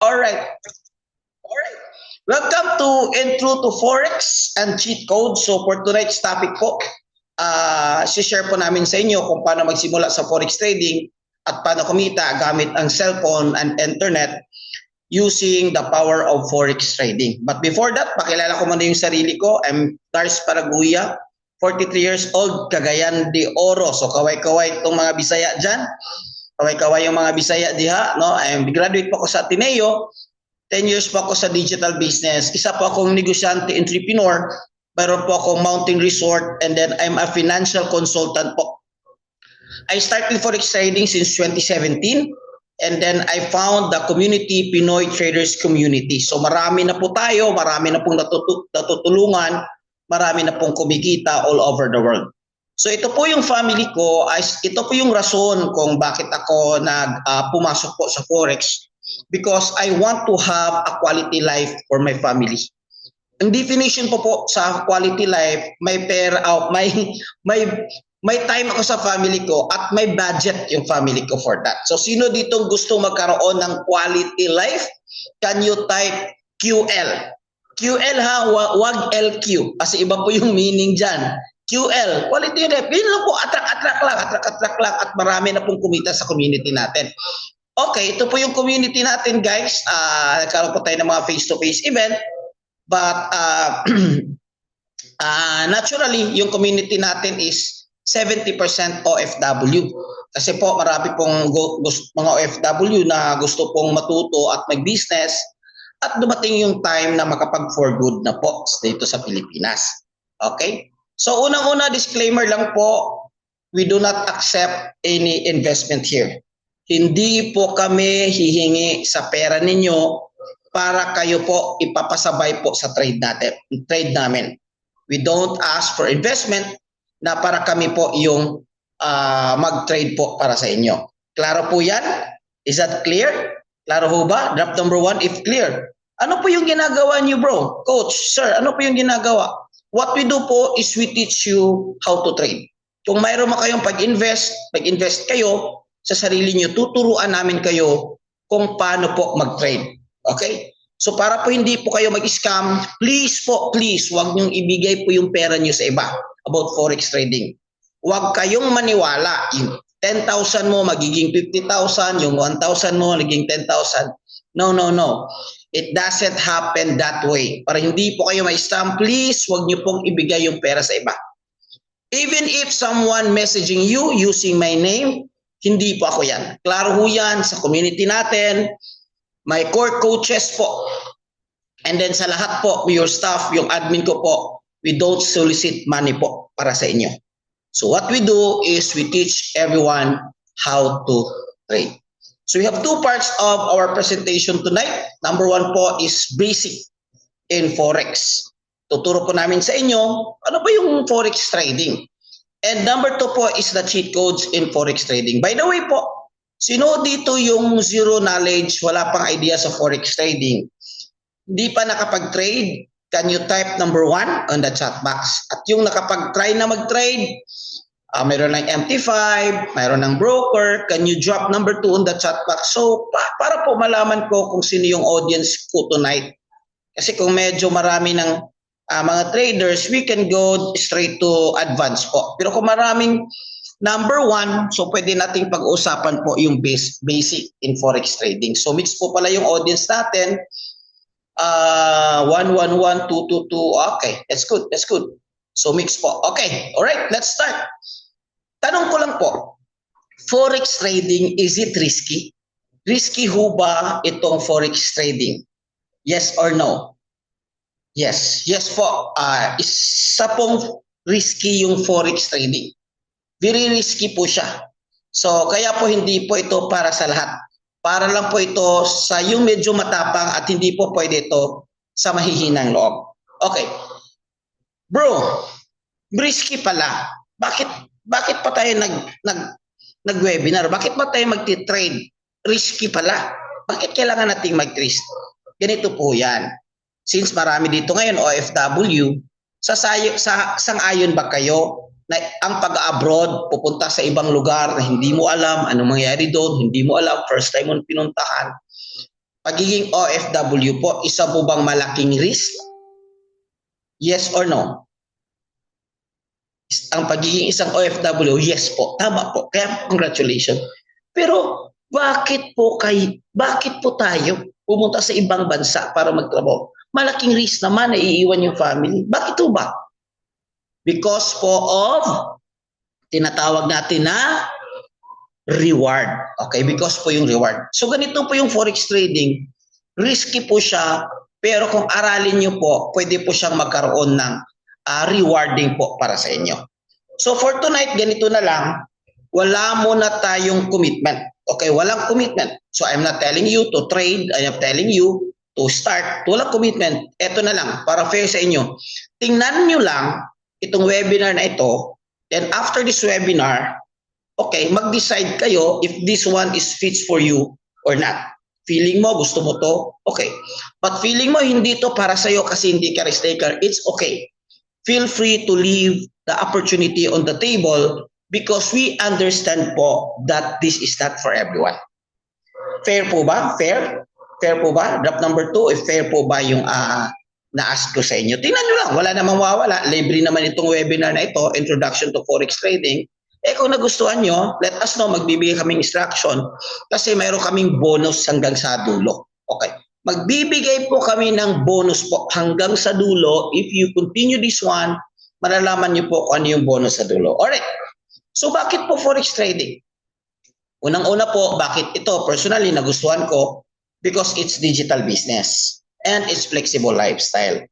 Alright. Alright. Welcome to Intro to Forex and Cheat Code. So for tonight's topic po, share po namin sa inyo kung paano magsimula sa Forex trading at paano kumita gamit ang cellphone and internet using the power of Forex trading. But before that, pakilala ko muna yung sarili ko. I'm Tars Paraguya, 43 years old, Cagayan de Oro. So kaway-kaway itong mga Bisaya dyan. Kaway-kaway yung mga Bisaya diha, no? I graduate po ako sa Ateneo. 10 years po ako sa digital business. Isa po akong negosyante, entrepreneur. Mayroon po akong mountain resort, and then I'm a financial consultant po. I started Forex trading since 2017, and then I found the community, Pinoy Traders Community. So marami na po tayo, marami na pong natutulungan, marami na pong kumikita all over the world. So ito po yung family ko, ito po yung rason kung bakit ako pumasok po sa Forex, because I want to have a quality life for my family. Ang definition po sa quality life, may time ako sa family ko at may budget yung family ko for that. So sino dito gusto magkaroon ng quality life? Can you type QL? QL ha, wag LQ. Kasi iba po yung meaning dyan. QL, quality life. Yun lang po, attract lang at marami na pong kumita sa community natin. Okay, ito po yung community natin, guys. Nagkaroon po tayo ng mga face-to-face event. But naturally, yung community natin is 70% OFW. Kasi po marami pong mga OFW na gusto pong matuto at mag-business at dumating yung time na makapag-for good na po dito sa Pilipinas. Okay? So unang-una, disclaimer lang po, we do not accept any investment here. Hindi po kami hihingi sa pera ninyo para kayo po ipapasabay po sa trade namin. We don't ask for investment na para kami po yung mag-trade po para sa inyo. Klaro po yan? Is that clear? Klaro ho ba? Drop number 1 if clear. Ano po yung ginagawa niyo, bro? Coach, sir, ano po yung ginagawa? What we do po is we teach you how to trade. Kung mayroon mo kayong pag-invest kayo sa sarili niyo, tuturuan namin kayo kung paano po mag-trade. Okay? So para po hindi po kayo mag-scam, please, wag niyong ibigay po yung pera niyo sa iba about Forex trading. Wag kayong maniwala. Yung 10,000 mo magiging 50,000, yung 1,000 mo magiging 10,000. No. It doesn't happen that way. Para hindi po kayo ma-scam, please, wag niyo pong ibigay yung pera sa iba. Even if someone messaging you using my name, hindi po ako yan. Klaro ho yan sa community natin. My core coaches po. And then sa lahat po, your staff, yung admin ko po, we don't solicit money po para sa inyo. So what we do is we teach everyone how to trade. So we have two parts of our presentation tonight. Number 1 po is basic in Forex. Tuturo po namin sa inyo, ano ba yung Forex trading? And number 2 po is the cheat codes in Forex trading. By the way po, sino dito yung zero knowledge, wala pang idea sa Forex trading? Hindi pa nakapag-trade? Can you type number 1 on the chat box? At yung nakapag-try na mag-trade, mayroon ng MT5, mayroon ng broker, can you drop number 2 on the chat box? So, para po malaman ko kung sino yung audience ko tonight. Kasi kung medyo marami ng mga traders, we can go straight to advance po. Pero kung maraming number 1, so pwede nating pag-uusapan po yung basic in Forex trading. So, mix po pala yung audience natin. 111, 222, okay, that's good. So, mix po. Okay, alright, let's start. Tanong ko lang po, Forex trading, is it risky? Risky ho ba itong Forex trading? Yes or no? Yes po. Isa pong risky yung Forex trading. Very risky po siya. So kaya po hindi po ito para sa lahat. Para lang po ito sa yung medyo matapang at hindi po pwede ito sa mahihinang loob. Okay. Bro, risky pala. Bakit pa tayo nag-webinar? Bakit pa tayo magti-trade? Risky pala. Bakit kailangan nating mag-risk? Ganito po yan. Since marami dito ngayon OFW, sang-ayon ba kayo na ang pag-abroad, pupunta sa ibang lugar na hindi mo alam anong mangyayari doon, hindi mo alam, first time mo pinuntahan, pagiging OFW po, isa po bang malaking risk? Yes or no? Ang pagiging isang OFW, yes po, tama po. Kaya congratulations. Pero bakit po tayo pumunta sa ibang bansa para magtrabaho? Malaking risk naman na iiwan yung family. Bakit po ba? Because po of tinatawag natin na reward. Okay, because po yung reward. So ganito po yung forex trading. Risky po siya, pero kung aralin nyo po, pwede po siyang magkaroon ng rewarding po para sa inyo. So for tonight, ganito na lang. Wala muna tayong commitment. Okay, walang commitment. So I'm not telling you to trade. I am telling you to start. Walang commitment. Ito na lang, para fair sa inyo. Tingnan nyo lang itong webinar na ito. Then after this webinar, okay, mag-decide kayo if this one is fits for you or not. Feeling mo, gusto mo to, okay. But feeling mo, hindi to para sa'yo kasi hindi ka risk taker, it's okay. Feel free to leave the opportunity on the table because we understand po that this is not for everyone. Fair po ba? Fair? Fair po ba? Drop number 2, if fair po ba yung na-ask ko sa inyo. Tingnan nyo lang, wala namang mawawala. Libre naman itong webinar na ito, Introduction to Forex Trading. Kung nagustuhan nyo, let us know, magbibigay kaming instruction kasi mayroon kaming bonus hanggang sa dulo. Okay. Magbibigay po kami ng bonus po hanggang sa dulo. If you continue this one, malalaman nyo po kung ano yung bonus sa dulo. Alright. So bakit po Forex Trading? Unang-una po, bakit ito? Personally, nagustuhan ko because it's digital business and it's flexible lifestyle.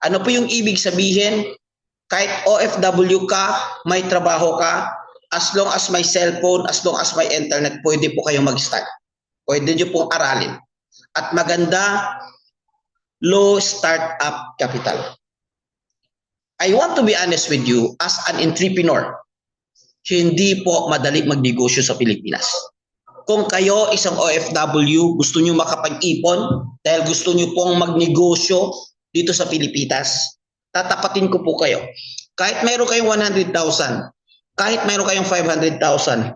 Ano po yung ibig sabihin? Kahit OFW ka, may trabaho ka, as long as may cellphone, as long as may internet, pwede po kayong mag-start. Pwede nyo pong aralin. At maganda, low startup capital. I want to be honest with you, as an entrepreneur, hindi po madali magnegosyo sa Pilipinas. Kung kayo isang OFW, gusto nyo makapag-ipon, dahil gusto nyo pong magnegosyo dito sa Pilipinas, tatapatin ko po kayo. Kahit mayroon kayong 100,000, kahit mayroon kayong 500,000,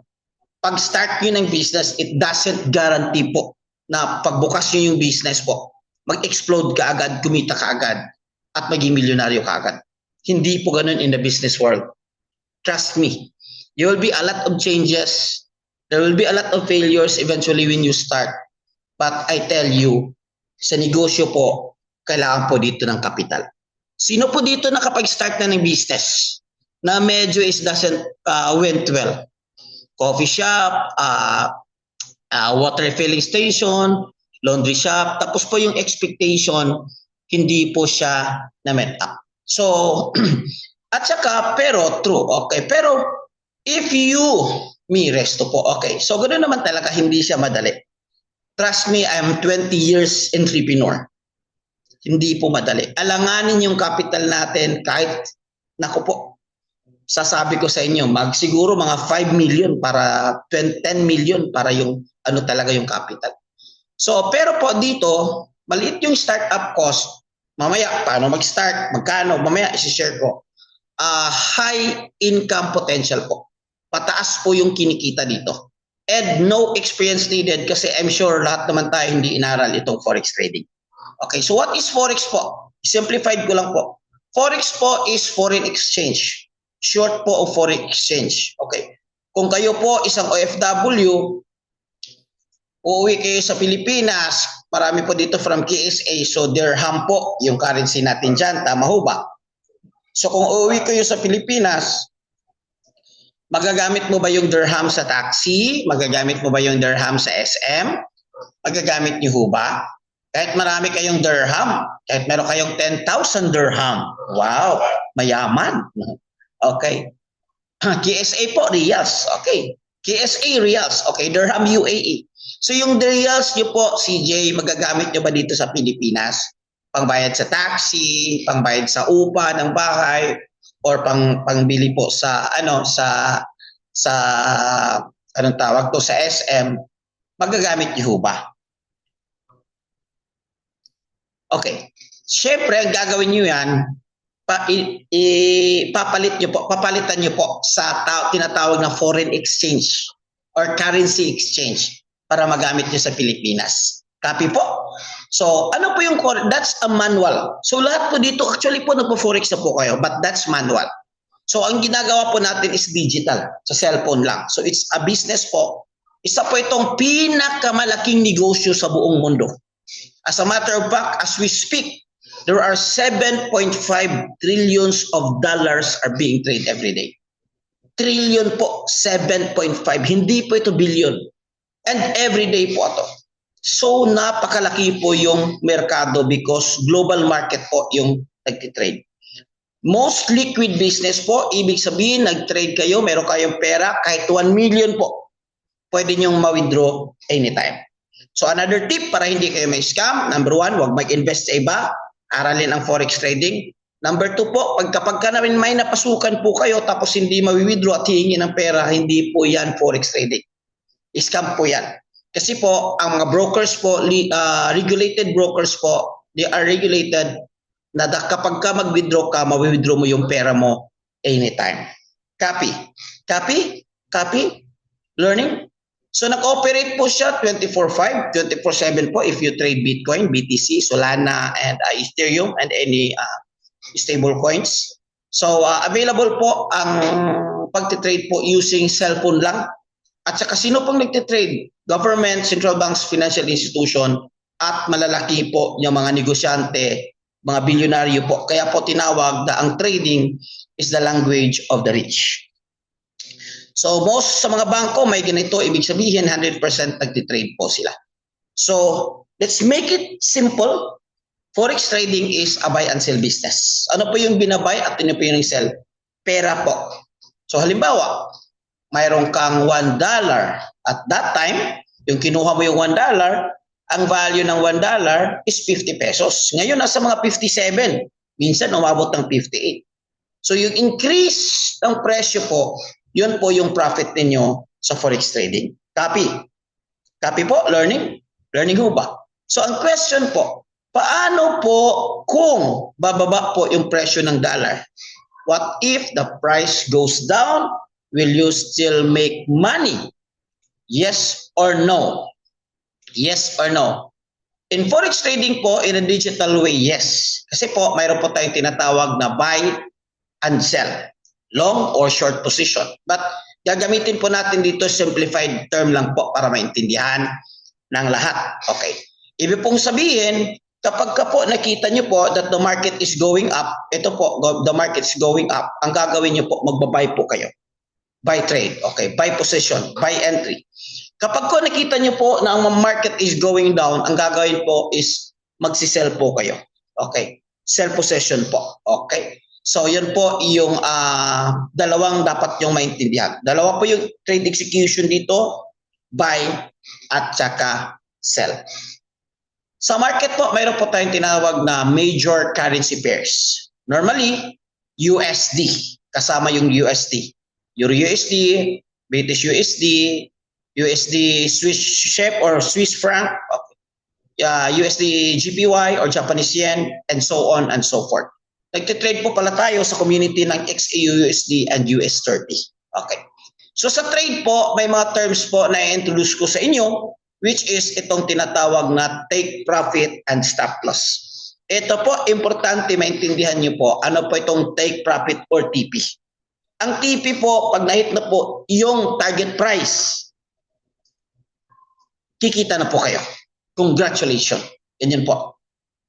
pag-start nyo ng business, it doesn't guarantee po na pagbukas nyo yung business po, mag-explode ka agad, kumita ka agad, at maging milyonaryo ka agad. Hindi po ganun in the business world. Trust me. There will be a lot of changes. There will be a lot of failures eventually when you start. But I tell you, sa negosyo po, kailangan po dito ng kapital. Sino po dito nakapag-start na ng business na medyo doesn't went well? Coffee shop, water filling station, laundry shop, tapos po yung expectation, hindi po siya na-met up. So, at saka, pero true, okay. Pero, if you, resto po, okay. So, ganoon naman talaga, hindi siya madali. Trust me, I'm 20 years entrepreneur. Hindi po madali. Alanganin yung capital natin kahit, naku po, sasabi ko sa inyo, siguro mga 5 million para 10 million para yung ano talaga yung capital. So, pero po dito, maliit yung startup cost. Mamaya, paano mag-start? Magkano? Mamaya, isi-share ko. High income potential po. Pataas po yung kinikita dito. And no experience needed kasi I'm sure lahat naman tayo hindi inaral itong forex trading. Okay, so what is forex po? Simplified ko lang po. Forex po is foreign exchange. Short po of foreign exchange. Okay. Kung kayo po isang OFW, uuwi kayo sa Pilipinas, marami po dito from KSA, so dirham po yung currency natin dyan. Tama ho ba? So kung uuwi kayo sa Pilipinas, magagamit mo ba yung dirham sa taxi? Magagamit mo ba yung dirham sa SM? Magagamit niyo ho ba? Kahit marami kayong dirham, kahit meron kayong 10,000 dirham, wow, mayaman. Okay. KSA po, reals. Okay. KSA, reals. Okay, dirham UAE. So yung reals nyo po, CJ, magagamit nyo ba dito sa Pilipinas? Pangbayad sa taxi, pangbayad sa upa ng bahay, or pangbili po sa anong tawag to, sa SM, magagamit niyo ba? Okay. Siyempre, ang gagawin niyo yan, papalitan niyo po sa tinatawag na foreign exchange or currency exchange para magamit niyo sa Pilipinas. Copy po? So, ano po yung, that's a manual. So, lahat po dito, actually po nagpo-forex na po kayo, but that's manual. So, ang ginagawa po natin is digital, sa cellphone lang. So, it's a business po. Isa po itong pinakamalaking negosyo sa buong mundo. As a matter of fact, as we speak, there are 7.5 trillions of dollars are being traded every day. Trillion po, 7.5. Hindi po ito billion. And every day po ito. So, napakalaki po yung merkado because global market po yung nagtitrade. Most liquid business po, ibig sabihin, nag-trade kayo, meron kayong pera, kahit 1 million po, pwede nyong ma-withdraw anytime. So, another tip para hindi kayo may scam, number 1, huwag mag-invest sa iba, aralin ang forex trading. Number 2 po, kapag ka namin may napasukan po kayo tapos hindi ma-withdraw at hihingi ng pera, hindi po yan forex trading. Scam po yan. Kasi po, ang mga brokers po, regulated brokers po, they are regulated na kapag ka mag-withdraw ka, ma-withdraw mo yung pera mo anytime. Copy? Copy? Copy? Learning? So, nag-operate po siya 24/5, 24/7 po if you trade Bitcoin, BTC, Solana, and Ethereum, and any stable coins. So, available po ang pagtitrade po using cellphone lang. At saka sino pong nagtitrade? Government, central banks, financial institution, at malalaki po yung mga negosyante, mga bilyonaryo po. Kaya po tinawag na ang trading is the language of the rich. So most sa mga bangko may ganito, ibig sabihin 100% nagtitrade po sila. So let's make it simple. Forex trading is a buy and sell business. Ano po yung binabay at ano po yung sell? Pera po. So halimbawa, mayroon kang $1 at that time, yung kinuha mo yung $1, ang value ng $1 is 50 pesos. Ngayon nasa mga 57, minsan umabot ng 58. So yung increase ng presyo po, yun po yung profit ninyo sa forex trading. Copy? Copy po? Learning? Learning ho ba? So ang question po, paano po kung bababa po yung presyo ng dollar? What if the price goes down? Will you still make money? Yes or no? Yes or no? In forex trading po, in a digital way, yes. Kasi po, mayroon po tayong tinatawag na buy and sell. Long or short position. But gagamitin po natin dito simplified term lang po para maintindihan ng lahat. Okay. Ibig pong sabihin, kapag ka po nakita nyo po that the market is going up, ito po, the market is going up, ang gagawin nyo po, magbabuy po kayo. Buy trade, okay, buy position, buy entry. Kapag ko nakita nyo po na ang market is going down, ang gagawin po is magsisell po kayo. Okay, sell position po. Okay, so yun po yung dalawang dapat yung maintindihan. Dalawa po yung trade execution dito, buy at saka sell. Sa market po, mayroon po tayong tinawag na major currency pairs. Normally, USD, kasama yung USD. Euro USD, British USD, USD Swiss chef or Swiss franc, USD GPY or Japanese yen, and so on and so forth. Nagtitrade po pala tayo sa community ng XAUUSD and US30. Okay. So sa trade po, may mga terms po na i-introduce ko sa inyo, which is itong tinatawag na take profit and stop loss. Ito po, importante maintindihan nyo po, ano po itong take profit or TP. Ang TP po, pag nahit na po yung target price, kikita na po kayo. Congratulations. Ganyan po.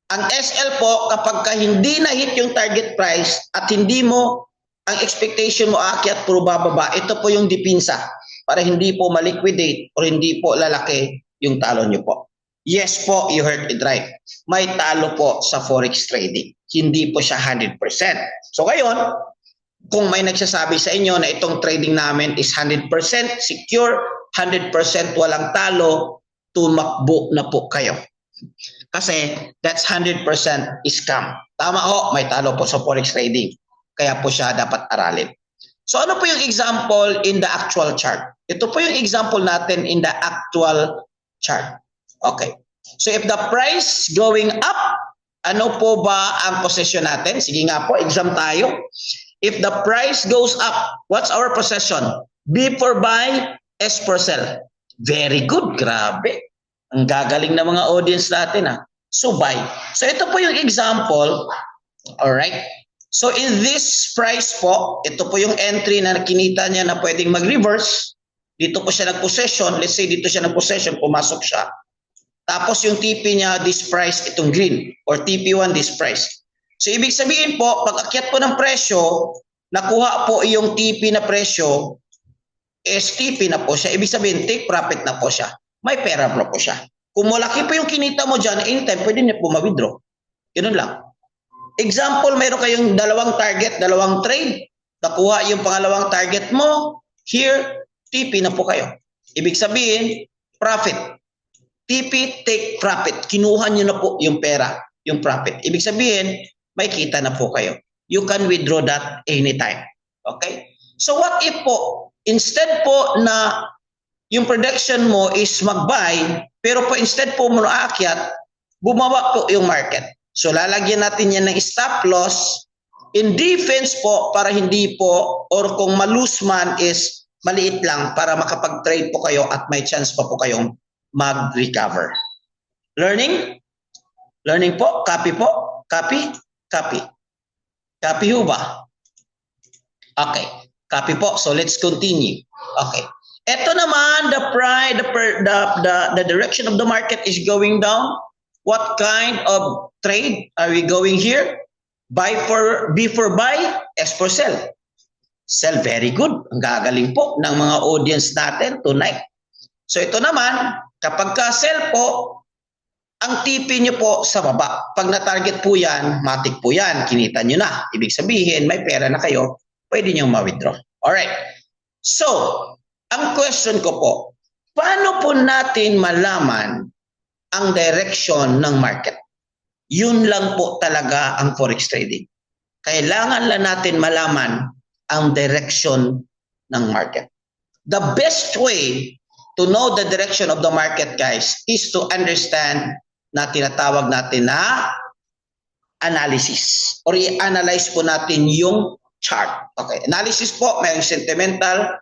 Ang SL po, kapag ka hindi na-hit yung target price at hindi mo, ang expectation mo aakyat puro bababa, ito po yung dipinsa para hindi po maliquidate or hindi po lalaki yung talo nyo po. Yes po, you heard it right. May talo po sa forex trading. Hindi po siya 100%. So ngayon, kung may nagsasabi sa inyo na itong trading namin is 100% secure, 100% walang talo, tumakbo na po kayo. Kasi that's 100% scam. Tama ho, may talo po sa forex trading. Kaya po siya dapat aralin. So ano po yung example in the actual chart? Ito po yung example natin in the actual chart. Okay. So if the price going up, ano po ba ang position natin? Sige nga po, exam tayo. If the price goes up, what's our position? B for buy, S for sell. Very good, grabe. Ang gagaling na mga audience natin. So buy. So ito po yung example. Alright. So in this price po, ito po yung entry na kinita niya na pwedeng mag-reverse. Dito po siya nag-possession. Let's say dito siya nag-possession, pumasok siya. Tapos yung TP niya, this price, itong green. Or TP1, this price. So ibig sabihin po, pag akyat po ng presyo, nakuha po yung TP na presyo, STP na po siya. Ibig sabihin, take profit na po siya. May pera po siya. Kung malaki po yung kinita mo dyan, anytime, pwede niya po ma-withdraw. Ganun lang. Example, meron kayong dalawang target, dalawang trade. Nakuha yung pangalawang target mo. Here, TP na po kayo. Ibig sabihin, profit. TP, take profit. Kinuha nyo na po yung pera, yung profit. Ibig sabihin, may kita na po kayo. You can withdraw that anytime. Okay? So what if po, instead po na yung prediction mo is mag-buy, pero po instead po mo aakyat, bumaba po yung market. So lalagyan natin yan ng stop loss in defense po para hindi po, or kung malose man is maliit lang para makapag-trade po kayo at may chance pa po kayong mag-recover. Learning? Learning po? Copy po? Copy? Copy. Copy ho ba? Okay. Copy po. So let's continue. Okay. Ito naman, the direction of the market is going down. What kind of trade are we going here? Buy for, B for buy, S for sell. Sell, very good. Ang gagaling po ng mga audience natin tonight. So ito naman, kapag ka-sell po, ang TP nyo po sa baba. Pag na-target po yan, matik po yan, kinita nyo na. Ibig sabihin, may pera na kayo, pwede nyo ma-withdraw. Alright. So, ang question ko po, paano po natin malaman ang direction ng market? Yun lang po talaga ang forex trading. Kailangan lang natin malaman ang direction ng market. The best way to know the direction of the market, guys, is to understand na tinatawag natin na analysis. Or i-analyze po natin yung chart. Okay, analysis po, may sentimental,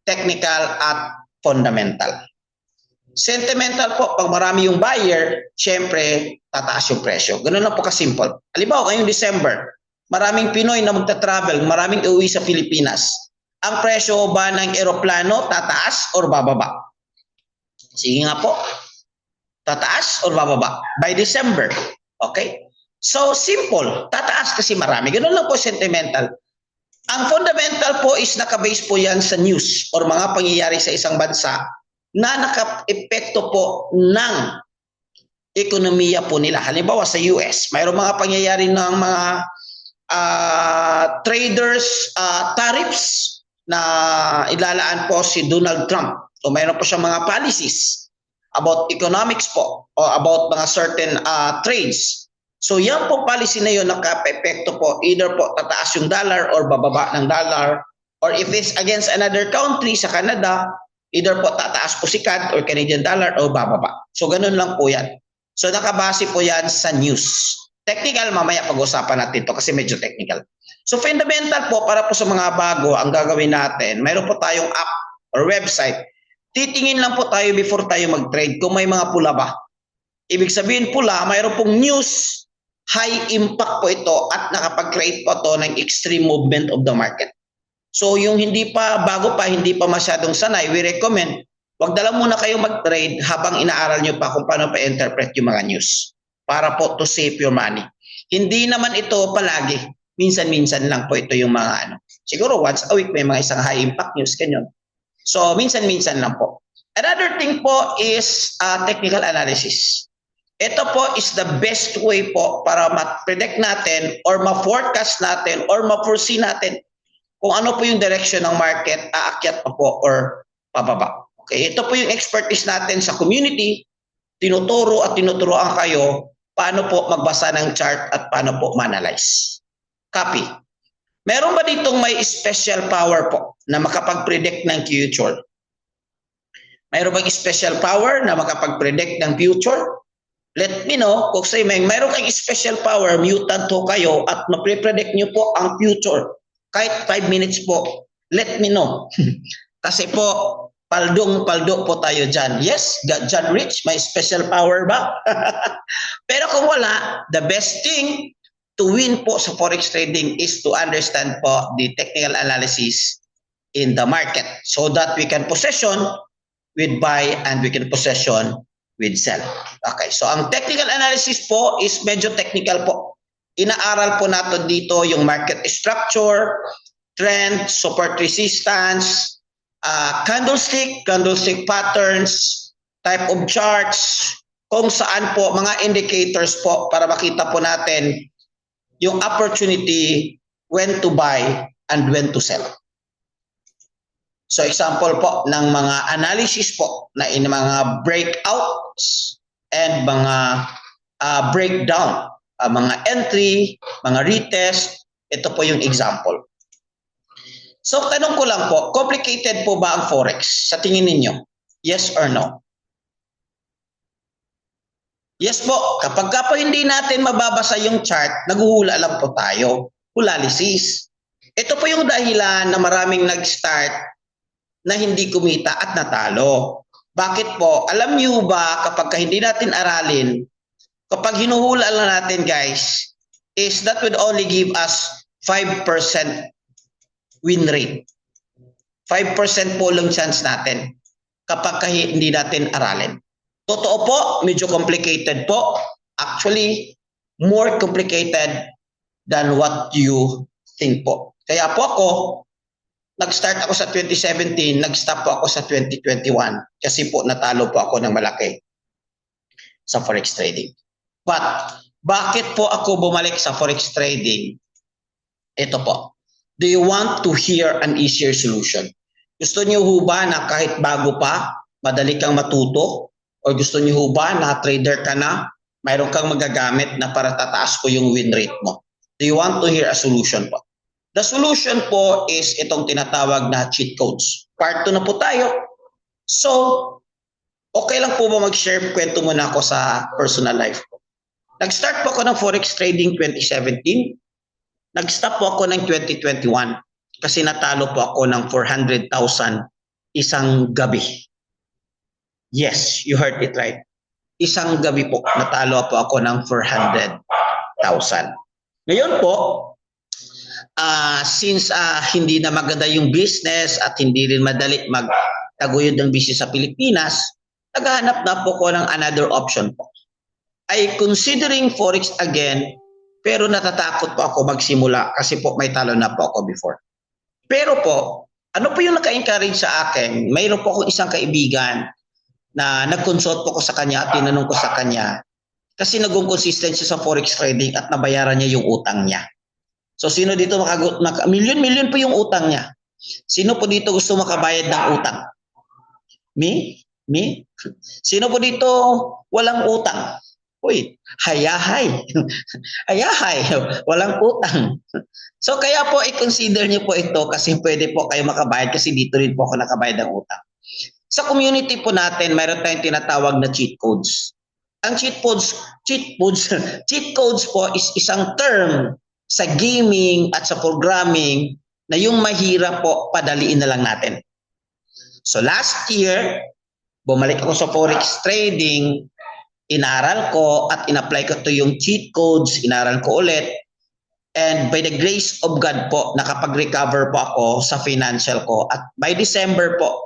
technical, at fundamental. Sentimental po, pag marami yung buyer, syempre, tataas yung presyo. Ganun lang po kasimple. Halimbawa, ngayong December, maraming Pinoy na magta-travel, maraming uuwi sa Pilipinas. Ang presyo ba ng eroplano, tataas or bababa? Sige nga po. Tataas or bababa? By December. Okay? So, simple. Tataas kasi marami. Ganun lang po sentimental. Ang fundamental po is nakabase po yan sa news or mga pangyayari sa isang bansa na naka-epekto po ng ekonomiya po nila. Halimbawa sa US, mayroong mga pangyayari ng mga traders tariffs na ilalaan po si Donald Trump. So mayroon po siyang mga policies about economics po o about mga certain trades. So yan po policy na yun naka-epekto po, either po tataas yung dollar or bababa ng dollar, or if it's against another country sa Canada, either po tataas po si CAD or Canadian dollar o bababa. So ganun lang po yan. So nakabase po yan sa news. Technical, mamaya pag-usapan natin to kasi medyo technical. So fundamental po, para po sa mga bago, ang gagawin natin, mayroon po tayong app or website. Titingin lang po tayo before tayo mag-trade kung may mga pula ba. Ibig sabihin pula, mayroon pong news, high impact po ito at nakapag-create po ito ng extreme movement of the market. So yung hindi pa, bago pa, hindi pa masyadong sanay, we recommend, wag dala muna kayo mag-trade habang inaaral nyo pa kung paano pa-interpret yung mga news para po to save your money. Hindi naman ito palagi. Minsan-minsan lang po ito yung mga ano. Siguro once a week may mga isang high impact news, ganyan. So minsan-minsan lang po. Another thing po is technical analysis. Ito po is the best way po para ma-predict natin or ma-forecast natin or ma-foresee natin kung ano po yung direction ng market, aakyat pa po or pababa. Okay, ito po yung expertise natin sa community. Tinuturo at tinuturoan kayo paano po magbasa ng chart at paano po ma-analyze. Copy. Meron ba ditong may special power po na makapag-predict ng future? Mayroon bang special power na makapag-predict ng future? Let me know kung say mayroon kang special power, mutant ho kayo at ma-predict nyo po ang future. Kahit 5 minutes po, let me know. Kasi po, Paldong-paldo po tayo dyan. Yes, John Rich, may special power ba? Pero kung wala, the best thing to win po sa forex trading is to understand po the technical analysis in the market so that we can possession with buy and we can possession with sell. Okay, so ang technical analysis po is medyo technical po. Inaaral po natin dito yung market structure, trend, support resistance, candlestick patterns, type of charts, kung saan po mga indicators po para makita po natin yung opportunity when to buy and when to sell. So example po ng mga analysis po na in mga breakouts and mga breakdown, mga entry, mga retest, ito po yung example. So tanong ko lang po, complicated po ba ang forex sa tingin ninyo? Yes or no? Yes po, kapag po hindi natin mababasa yung chart, naghuhula lang po tayo. Hulalisis. Ito po yung dahilan na maraming nag-start na hindi kumita at natalo. Bakit po? Alam niyo ba kapag hindi natin aralin, kapag hinuhula lang natin guys, is that would only give us 5% win rate. 5% po lang chance natin kapag hindi natin aralin. Totoo po, medyo complicated po. Actually, more complicated than what you think po. Kaya po ako, nag-start ako sa 2017, nag-stop po ako sa 2021 kasi po natalo po ako ng malaki sa forex trading. But, bakit po ako bumalik sa forex trading? Ito po. Do you want to hear an easier solution? Gusto niyo ho ba na kahit bago pa, madali kang matuto? O gusto niyo ho ba na trader ka na, mayroon kang magagamit na para tataas ko yung win rate mo? Do you want to hear a solution po? The solution po is itong tinatawag na cheat codes. Part 2 na po tayo. So, okay lang po ba mag-share? Kwento muna ako sa personal life ko. Nag-start po ako ng forex trading 2017. Nag-stop po ako ng 2021 kasi natalo po ako ng 400,000 isang gabi. Yes, you heard it right. Isang gabi po, natalo po ako ng 400,000. Ngayon po, since hindi na maganda yung business at hindi rin madali magtaguyod ng business sa Pilipinas, naghahanap na po ko ng another option po. I considering forex again, pero natatakot po ako magsimula kasi po may talo na po ako before. Pero po, ano po yung naka-encourage sa akin? Mayroon po akong isang kaibigan na nag-consult po ko sa kanya at tinanong ko sa kanya kasi naging-consistent siya sa forex trading at nabayaran niya yung utang niya. So sino dito milyon po yung utang niya? Sino po dito gusto makabayad ng utang? Me? Sino po dito walang utang? Uy, hayahay. Hayahay, walang utang. So kaya po i-consider niyo po ito kasi pwede po kayo makabayad kasi dito rin po ako nakabayad ng utang. Sa community po natin, mayroon tayong tinatawag na cheat codes. Ang cheat codes po is isang term sa gaming at sa programming na yung mahirap po padaliin na lang natin. So last year, bumalik ako sa forex trading, inaral ko at in-apply ko to yung cheat codes, inaral ko ulit. And by the grace of God po, nakapag-recover po ako sa financial ko. At by December po,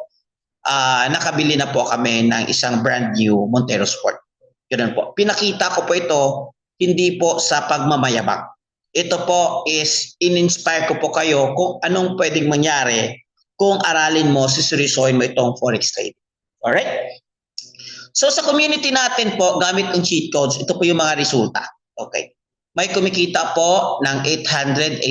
nakabili na po kami ng isang brand new Montero Sport. Ganun po. Pinakita ko po ito, hindi po sa pagmamayabang. Ito po is in-inspire ko po kayo kung anong pwedeng mangyari kung aralin mo, siseryosohin mo itong forex trading. Alright? So sa community natin po, gamit ng cheat codes, ito po yung mga resulta. Okay. May kumikita po ng 884.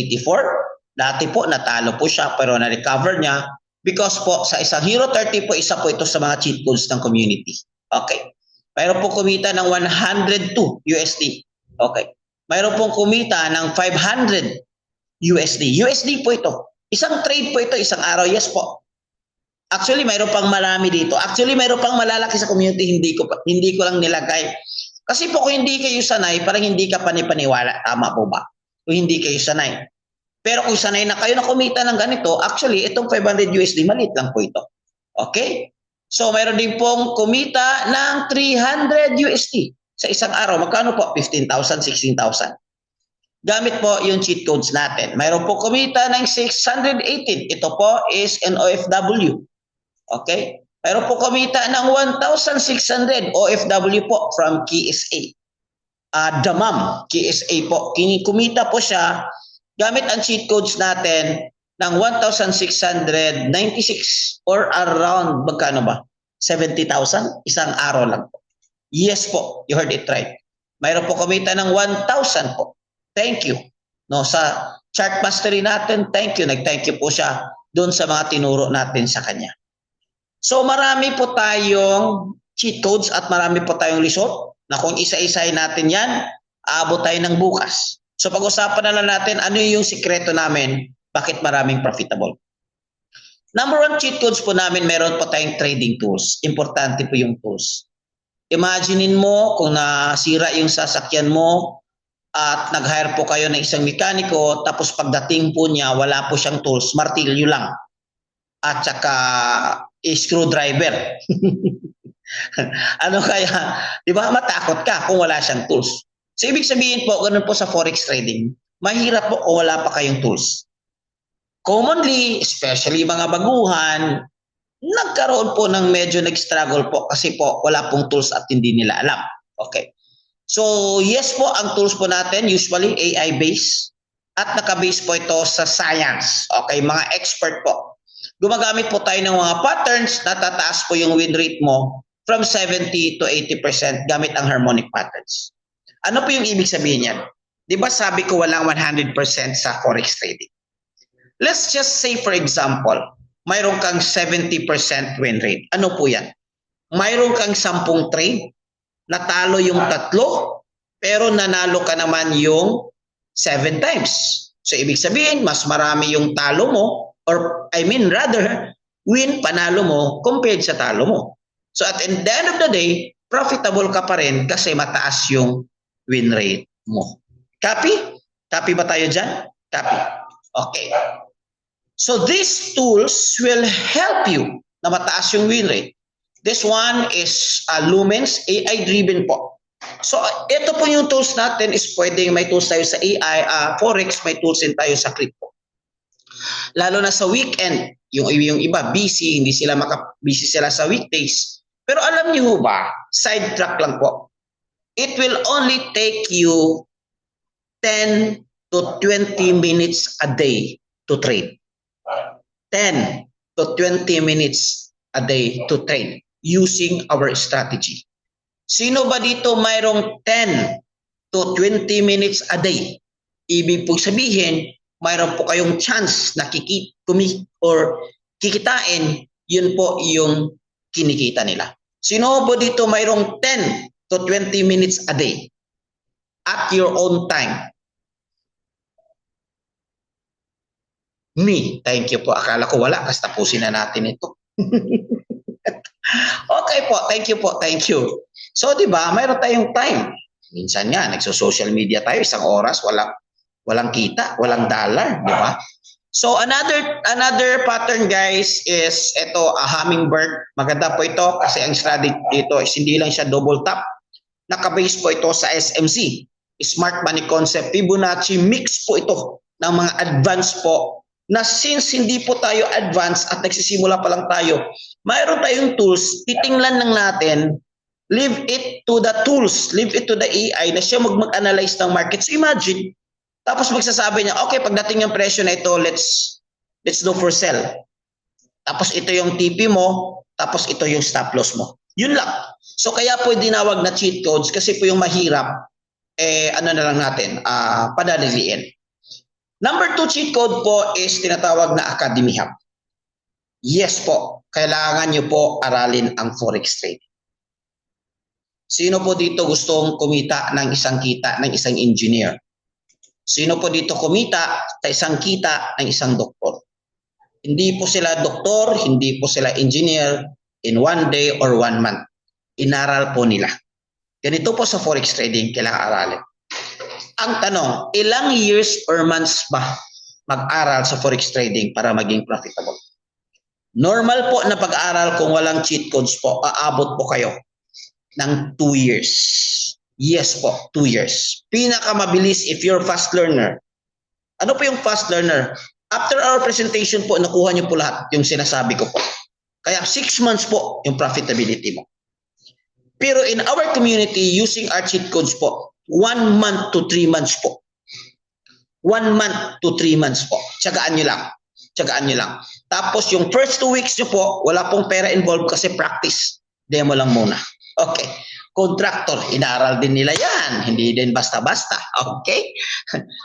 Dati po natalo po siya pero na-recover niya because po sa isang Hero 30 po, isa po ito sa mga cheat codes ng community. Okay. Mayroon po kumita ng 102 USD. Okay. Mayroon pong kumita ng 500 USD. USD po ito. Isang trade po ito, isang araw. Yes po. Actually, mayroon pang marami dito. Actually, mayroon pang malalaki sa community, hindi ko lang nilagay. Kasi po kung hindi kayo sanay, parang hindi ka panipaniwala. Tama po ba? Kung hindi kayo sanay. Pero kung sanay na kayo na kumita ng ganito, actually, itong 500 USD, maliit lang po ito. Okay? So mayroon din pong kumita ng 300 USD sa isang araw. Magkano po? 15,000, 16,000. Gamit po yung cheat codes natin. Mayroon po kumita ng 618. Ito po is an OFW. Okay? Mayroon po kumita ng 1,600 OFW po from KSA. Damam, KSA po. Kumita po siya gamit ang cheat codes natin ng 1,696 or around, magkano ba? 70,000? Isang araw lang po. Yes po, you heard it right. Mayroon po kumita ng 1,000 po. Thank you. No, sa chart mastery natin, thank you. Nag-thank you po siya doon sa mga tinuro natin sa kanya. So marami po tayong cheat codes at marami po tayong result na kung isa-isahin natin yan, aabot tayo ng bukas. So pag-usapan na lang natin ano yung sikreto namin, bakit maraming profitable. Number one cheat codes po namin, meron po tayong trading tools. Importante po yung tools. Imaginein mo kung nasira yung sasakyan mo at nag-hire po kayo ng isang mekaniko, tapos pagdating po niya, wala po siyang tools, martilyo lang. At saka screwdriver. Ano kaya? Di ba? Matakot ka kung wala siyang tools. So ibig sabihin po, ganun po sa forex trading, mahirap po kung wala pa kayong tools. Commonly, especially mga baguhan, nagkaroon po ng medyo nag-struggle po kasi po wala pong tools at hindi nila alam. Okay. So yes po, ang tools po natin usually AI-based at naka-base po ito sa science. Okay, mga expert po. Gumagamit po tayo ng mga patterns na tataas po yung win rate mo from 70 to 80% gamit ang harmonic patterns. Ano po yung ibig sabihin yan? Di ba sabi ko walang 100% sa forex trading? Let's just say for example, mayroon kang 70% win rate. Ano po yan? Mayroon kang 10 trade, natalo yung 3, pero nanalo ka naman yung 7 times. So ibig sabihin, mas marami yung talo mo, or I mean rather, win panalo mo compared sa talo mo. So at the end of the day, profitable ka pa rin kasi mataas yung win rate mo. Copy? Copy ba tayo dyan? Copy. Okay. So these tools will help you na mataas yung win rate. This one is Lumens, AI-driven po. So ito po yung tools natin is pwedeng may tools tayo sa AI, Forex, may tools din tayo sa crypto. Lalo na sa weekend, yung iba busy, hindi sila busy sila sa weekdays. Pero alam niyo ho ba, sidetrack lang po, it will only take you 10 to 20 minutes a day to trade. 10 to 20 minutes a day to trade using our strategy. Sino ba dito mayroong 10 to 20 minutes a day? Ibig po sabihin, mayroon po kayong chance na kikitain, yun po yung kinikita nila. Sino po dito mayroong 10 to 20 minutes a day at your own time? Me, thank you po. Akala ko wala, kasi tapusin na natin ito. Okay po, thank you po, thank you. So, di ba, mayroon tayong time. Minsan nga, nagso-social media tayo, isang oras, walang kita, walang dollar, di ba? So, another pattern, guys, is ito, a hummingbird. Maganda po ito kasi ang strategy dito is hindi lang siya double tap. Naka-base po ito sa SMC, Smart Money Concept, Fibonacci, mix po ito ng mga advanced po na since hindi po tayo advanced at nagsisimula pa lang tayo, mayroon tayong tools, titingnan lang natin, leave it to the tools, leave it to the AI na siya mag-analyze ng market. So imagine, tapos magsasabi niya, okay, pagdating yung presyo na ito, let's do for sell. Tapos ito yung TP mo, tapos ito yung stop loss mo. Yun lang. So kaya po dinawag na cheat codes kasi po yung mahirap, ano na lang natin, padaliliin. Number 2 cheat code po is tinatawag na Academy Hub. Yes po, kailangan nyo po aralin ang forex trading. Sino po dito gustong kumita ng isang kita ng isang engineer? Sino po dito kumita sa isang kita ng isang doktor? Hindi po sila doktor, hindi po sila engineer in 1 day or 1 month. Inaral po nila. Ganito po sa forex trading, kailangan aralin. Ang tanong, ilang years or months ba mag-aral sa forex trading para maging profitable? Normal po na pag-aaral kung walang cheat codes po, aabot po kayo ng 2 years. Yes po, 2 years. Pinakamabilis if you're fast learner. Ano po yung fast learner? After our presentation po, nakuha niyo po lahat yung sinasabi ko po. Kaya 6 months po yung profitability mo. Pero in our community, using our cheat codes po, 1 month to 3 months po. 1 month to 3 months po. Tiyagaan nyo lang. Tiyagaan nyo lang. Tapos yung first 2 weeks nyo po, wala pong pera involved kasi practice. Demo lang muna. Okay. Contractor, inaaral din nila yan. Hindi din basta-basta. Okay?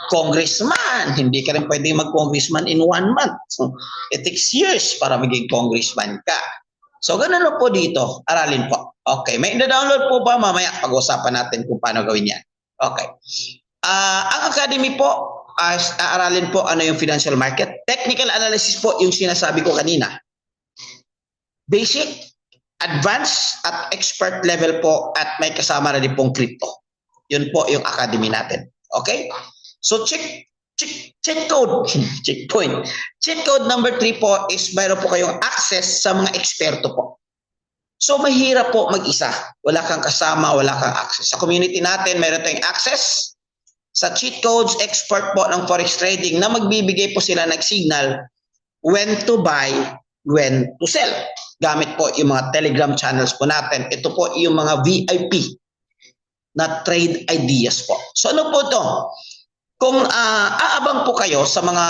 Congressman, hindi ka rin pwedeng mag-congressman in 1 month. So, it takes years para maging congressman ka. So, ganun po dito. Aralin po. Okay. May na-download po ba? Mamaya pag-usapan natin kung paano gawin yan. Okay. Ang academy po, aaralin po ano yung financial market. Technical analysis po yung sinasabi ko kanina. Basic, advanced, at expert level po at may kasama na din pong crypto. Yun po yung academy natin. Okay? So check code. Check point. Check code number 3 po is mayroon po kayong access sa mga eksperto po. So mahirap po mag-isa. Wala kang kasama, wala kang access. Sa community natin, mayroon tayong access sa cheat codes expert po ng forex trading na magbibigay po sila ng signal when to buy, when to sell. Gamit po yung mga Telegram channels po natin. Ito po yung mga VIP na trade ideas po. So ano po ito? Kung aabang po kayo sa mga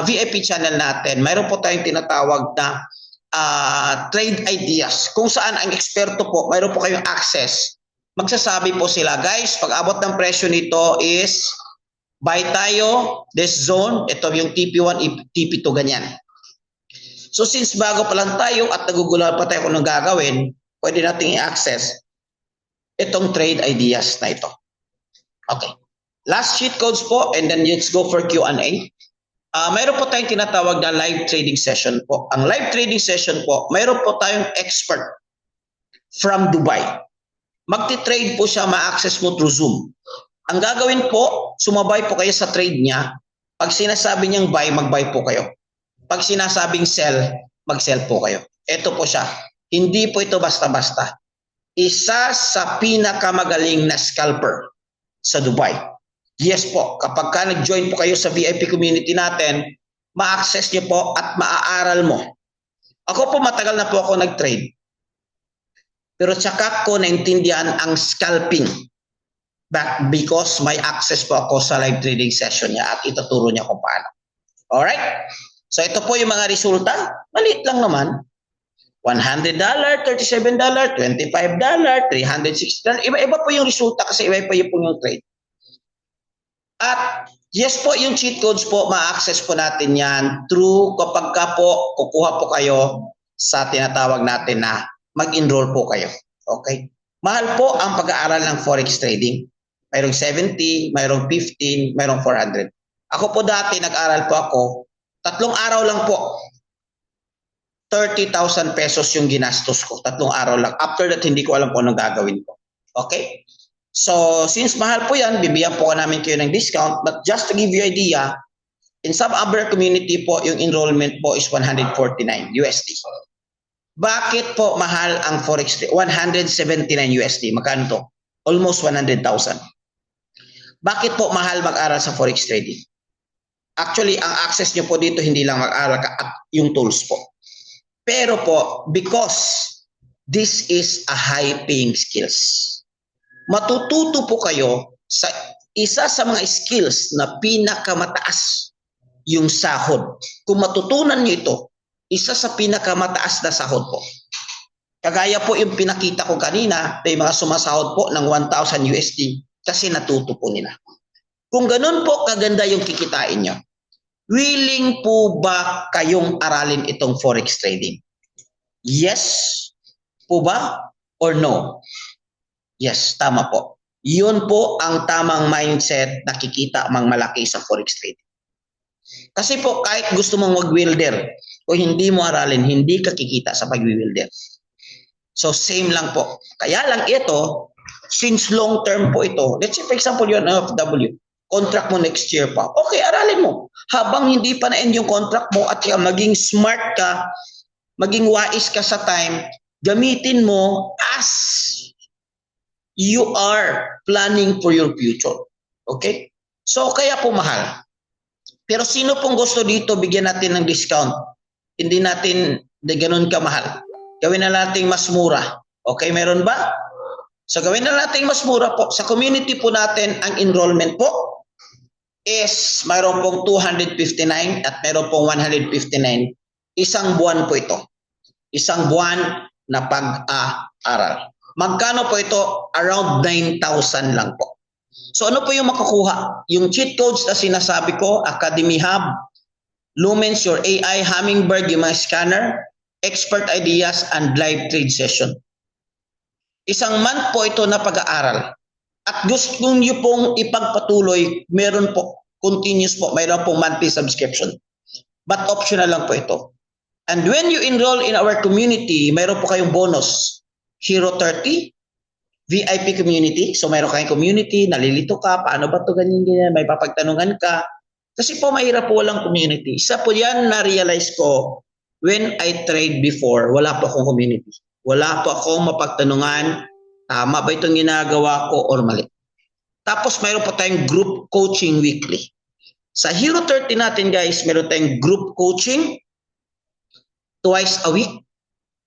VIP channel natin, mayroon po tayong tinatawag na trade ideas. Kung saan ang eksperto po, mayroon po kayong access. Magsasabi po sila, guys, pag abot ng presyo nito is buy tayo, this zone, ito yung TP1, TP2, ganyan. So since bago pa lang tayo at naguguluhan pa tayo kung anong gagawin, pwede nating i-access itong trade ideas na ito. Okay. Last cheat codes po, and then let's go for Q&A. Mayroon po tayong tinatawag na live trading session po. Ang live trading session po, mayroon po tayong expert from Dubai. Magti-trade po siya, ma-access mo through Zoom. Ang gagawin po, sumabay po kayo sa trade niya. Pag sinasabi niyang buy, mag-buy po kayo. Pag sinasabing sell, mag-sell po kayo. Ito po siya. Hindi po ito basta-basta. Isa sa pinakamagaling na scalper sa Dubai. Yes po, kapag ka nag-join po kayo sa VIP community natin, ma-access niyo po at maaaral mo. Ako po matagal na po ako nag-trade. Pero tsaka ko naintindihan ang scalping. Because may access po ako sa live trading session niya at ituturo niya kung paano. Alright? So ito po yung mga resulta. Maliit lang naman. $100, $37, $25, $360. Iba-iba po yung resulta kasi iba-iba po yung trade. At yes po, yung cheat codes po, ma-access po natin yan through kapag ka po kukuha po kayo sa tinatawag natin na mag-enroll po kayo. Okay? Mahal po ang pag-aaral ng forex trading. Mayroong 70, mayroong 15, mayroong 400. Ako po dati, nag-aral po ako, 3 araw lang po. 30,000 pesos yung ginastos ko. 3 araw lang. After that, hindi ko alam kung anong gagawin ko. Okay? So, since mahal po yan, bibigyan po namin kayo ng discount. But just to give you idea, in some other community po, yung enrollment po is 149 USD. Bakit po mahal ang forex? 179 USD. Magkano to? Almost 100,000. Bakit po mahal mag-aral sa forex trading? Actually, ang access nyo po dito hindi lang mag-aral ka at yung tools po. Pero po, because this is a high-paying skills. Matututo po kayo sa isa sa mga skills na pinakamataas yung sahod. Kung matutunan nyo ito, isa sa pinakamataas na sahod po. Kagaya po yung pinakita ko kanina, may mga sumasahod po ng 1,000 USD kasi natuto po nila. Kung ganun po kaganda yung kikitain nyo, willing po ba kayong aralin itong forex trading? Yes po ba or no? Yes, tama po. Yun po ang tamang mindset na kikita mang malaki sa forex trading. Kasi po kahit gusto mong mag-wilder o hindi mo aralin, hindi ka kikita sa pag-wilder. So same lang po. Kaya lang ito, since long term po ito, let's say for example you're an OFW, contract mo next year pa, okay, aralin mo. Habang hindi pa na-end yung contract mo at maging smart ka, maging wais ka sa time, gamitin mo as you are planning for your future. Okay? So, kaya po mahal. Pero sino pong gusto dito bigyan natin ng discount? Hindi natin ganun kamahal. Gawin na natin mas mura. Okay, meron ba? So gawin na natin mas mura po. Sa community po natin, ang enrollment po is mayroon pong 259 at mayroon pong 159. Isang buwan po ito. Isang buwan na pag-aaral. Magkano po ito? Around 9,000 lang po. So ano po yung makukuha? Yung cheat codes na sinasabi ko, Academy Hub, Lumens, your AI, Hummingbird, yung mga scanner, expert ideas, and live trade session. Isang month po ito na pag-aaral. At gusto nyo pong ipagpatuloy, meron po, continuous po, mayroon pong monthly subscription. But optional lang po ito. And when you enroll in our community, mayroon po kayong bonus. Hero 30, VIP community. So mayroon kayong community, nalilito ka, paano ba ito ganyan, may papagtanungan ka. Kasi po mahirap po walang community. Isa po yan na-realize ko when I tried before, wala po akong community. Wala po akong mapagtanungan, tama ba itong ginagawa ko or mali. Tapos mayroon po tayong group coaching weekly. Sa Hero 30 natin guys, mayroon tayong group coaching twice a week.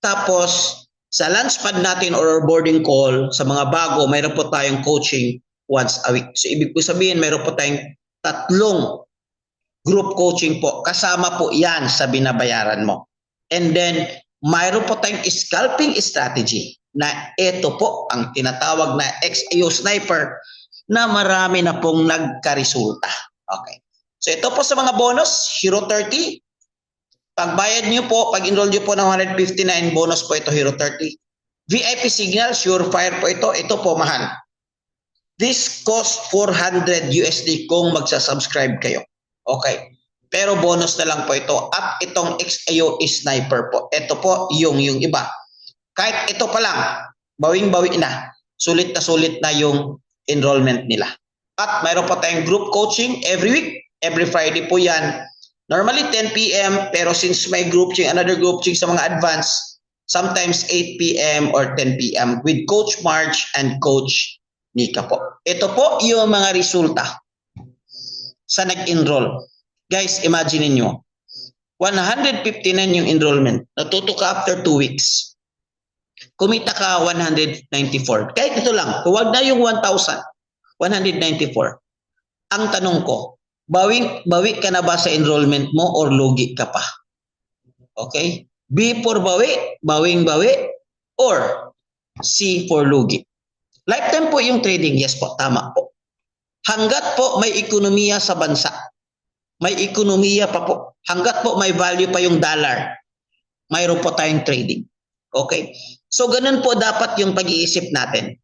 Tapos sa Launchpad natin or boarding call, sa mga bago, mayroon po tayong coaching once a week. So ibig po sabihin, mayroon po tayong 3 group coaching po. Kasama po yan sa binabayaran mo. And then, mayroon po tayong scalping strategy na ito po ang tinatawag na XAO Sniper na marami na pong nagkaresulta. Okay. So ito po sa mga bonus, Hero 30. Pagbayad nyo po, pag-enroll nyo po ng 159, bonus po ito, Hero 30. VIP Signal, Surefire po ito. Ito po, mahal. This cost 400 USD kung magsasubscribe kayo. Okay. Pero bonus na lang po ito. At itong XAO Sniper po. Ito po yung iba. Kahit ito pa lang, bawing-bawi na. Sulit na yung enrollment nila. At mayroon po tayong group coaching every week. Every Friday po yan. Normally 10 p.m. Pero since may group coaching, another group coaching sa mga advanced, sometimes 8 p.m. or 10 p.m. with Coach March and Coach Nika po. Ito po yung mga resulta sa nag-enroll. Guys, imagine niyo 159 yung enrollment. Natuto ka after 2 weeks. Kumita ka 194. Kahit ito lang, huwag na yung 1,000. 194. Ang tanong ko, bawi ka na ba sa enrollment mo or lugi ka pa? Okay? B for bawi, bawing-bawi, or C for lugi. Lifetime po yung trading. Yes po, tama po. Hanggat po may ekonomiya sa bansa, may ekonomiya pa po. Hanggat po may value pa yung dollar, mayroon po tayong trading. Okay? So, ganun po dapat yung pag-iisip natin.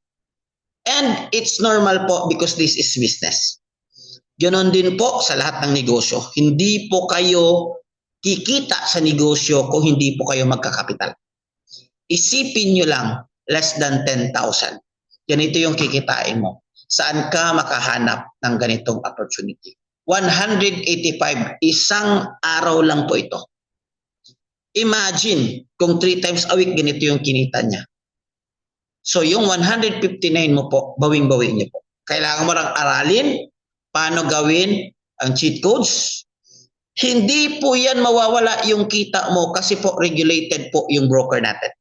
And it's normal po because this is business. Ganon din po sa lahat ng negosyo. Hindi po kayo kikita sa negosyo kung hindi po kayo magkakapital. Isipin nyo lang, less than 10,000. Ganito yung kikitain mo. Saan ka makahanap ng ganitong opportunity? 185, isang araw lang po ito. Imagine kung 3 times a week ganito yung kinita niya. So yung 159 mo po, bawing-bawin niyo po. Kailangan mo lang aralin paano gawin ang cheat codes. Hindi po yan mawawala yung kita mo kasi po regulated po yung broker natin.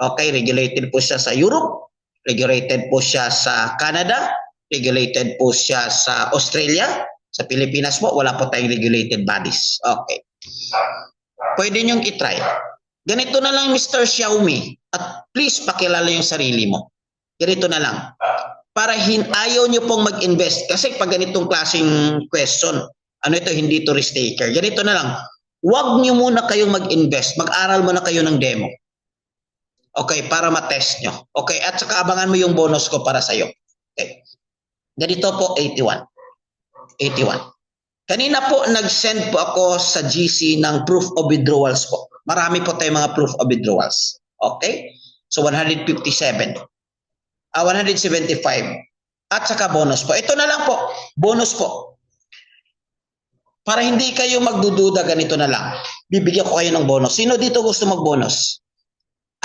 Okay, regulated po siya sa Europe, regulated po siya sa Canada, regulated po siya sa Australia. Sa Pilipinas po, wala po tayong regulated bodies. Okay. Pwede niyong itry. Ganito na lang, Mr. Xiaomi. At please, pakilala yung sarili mo. Ganito na lang. Para ayaw niyo pong mag-invest. Kasi pag ganitong klaseng question, ano ito, hindi to risk taker. Ganito na lang. Huwag niyo muna kayong mag-invest. Mag-aral muna kayo ng demo. Okay, para matest nyo. Okay, at saka abangan mo yung bonus ko para sa'yo. Okay. Ganito po, 81. Kanina po, nag-send po ako sa GC ng proof of withdrawals po. Marami po tayong mga proof of withdrawals. Okay? So, 157. 175. At saka bonus po. Ito na lang po. Bonus po. Para hindi kayo magdududa, ganito na lang. bibigyan ko kayo ng bonus. Sino dito gusto mag-bonus?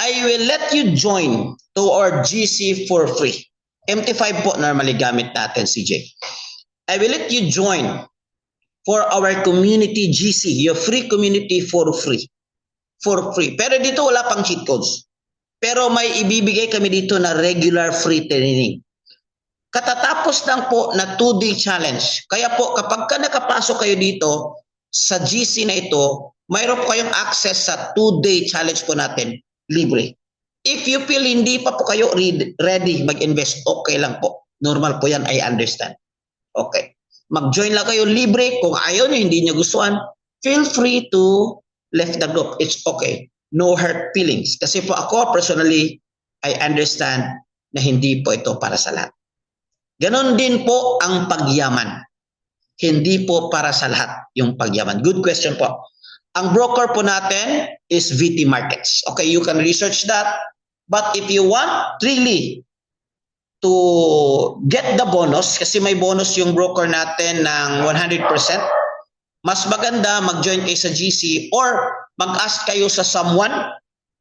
I will let you join to our GC for free. MT5 po normally gamit natin, CJ. I will let you join for our community GC, your free community for free. For free. Pero dito wala pang cheat codes. Pero may ibibigay kami dito na regular free training. Katatapos lang po na 2-day challenge. Kaya po kapag ka nakapasok kayo dito sa GC na ito, mayroon po kayong access sa 2-day challenge po natin, libre. If you feel hindi pa po kayo ready mag-invest, okay lang po. Normal po yan, I understand. Okay. Mag-join lang kayo libre. Kung ayaw nyo, hindi nyo gustuhan, feel free to left the group. It's okay. No hurt feelings. Kasi po ako, personally, I understand na hindi po ito para sa lahat. Ganon din po ang pagyaman. Hindi po para sa lahat yung pagyaman. Good question po. Ang broker po natin is VT Markets. Okay, you can research that. But if you want really to get the bonus, kasi may bonus yung broker natin ng 100%, mas maganda mag-join kayo sa GC or mag-ask kayo sa someone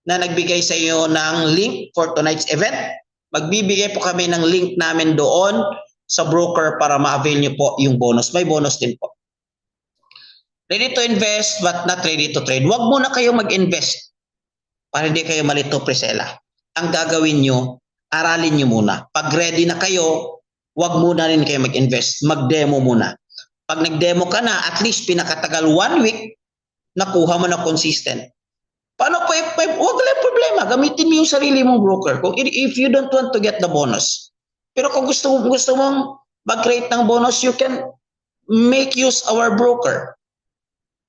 na nagbigay sa iyo ng link for tonight's event. Magbibigay po kami ng link namin doon sa broker para ma-avail nyo po yung bonus. May bonus din po. Ready to invest but not ready to trade. Huwag muna kayo mag-invest para hindi kayo malito, Priscilla. Ang gagawin nyo, aralin nyo muna. Pag ready na kayo, huwag muna rin kayo mag-invest. Mag-demo muna. Pag nag-demo ka na, at least pinakatagal 1 week, nakuha mo na consistent. Paano po? Huwag lang problema. Gamitin mo yung sarili mong broker. If you don't want to get the bonus. Pero kung gusto mong mag-create ng bonus, you can make use our broker.